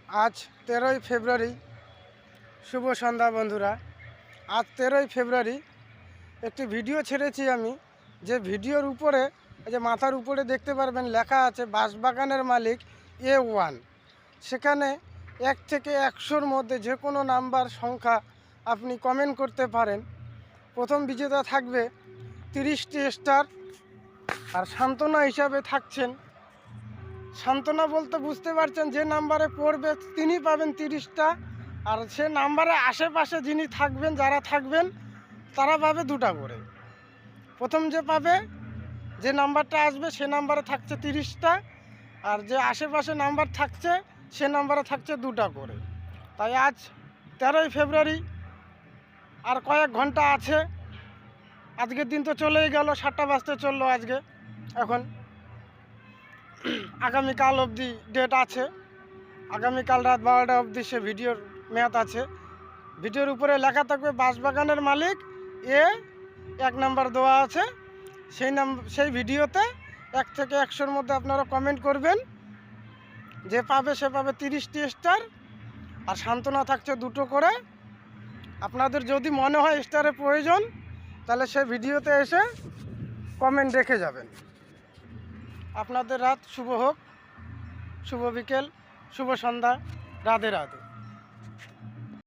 আজ 13ই ফেব্রুয়ারি। শুভ সন্ধ্যা বন্ধুরা। আজ 13ই ফেব্রুয়ারি একটি ভিডিও ছেড়েছি আমি, যে ভিডিওর উপরে যে মাথার উপরে দেখতে পারবেন লেখা আছে বাঁশবাগানের মালিক A1। সেখানে 1 থেকে 100-র মধ্যে যে কোনো নাম্বার সংখ্যা আপনি কমেন্ট করতে পারেন। প্রথম বিজেতা থাকবে 30টি স্টার, আর সান্ত্বনা হিসাবে থাকছেন, সান্ত্বনা বলতে বুঝতে পারছেন, যে নাম্বারে পড়বে তিনি পাবেন 30টা, আর সে নাম্বারে আশেপাশে যিনি থাকবেন, যারা থাকবেন তারা পাবে 2টা করে। প্রথম যে পাবে, যে নাম্বারটা আসবে সে নাম্বারে থাকছে 30টা, আর যে আশেপাশে নাম্বার থাকছে সে নাম্বারে থাকছে 2টা করে। তাই আজ 13ই ফেব্রুয়ারি, আর কয়েক ঘন্টা আছে। আজকের দিন তো চলেই গেল, 7টা বাজতে চললো আজকে। এখন আগামীকাল অবধি ডেট আছে, আগামীকাল রাত 12টা অবধি সে ভিডিওর মেয়াদ আছে। ভিডিওর উপরে লেখা থাকবে বাঁশবাগানের মালিক A1 নাম্বার দেওয়া আছে। সেই ভিডিওতে 1 থেকে 100-র মধ্যে আপনারা কমেন্ট করবেন। যে পাবে সে পাবে 30টি স্টার, আর সান্ত্বনা থাকছে 2টো করে। আপনাদের যদি মনে হয় স্টারের প্রয়োজন, তাহলে সে ভিডিওতে এসে কমেন্ট রেখে যাবেন। আপনাদের রাত শুভ হোক, শুভ বিকেল, শুভ সন্ধ্যা, রাধে রাধে।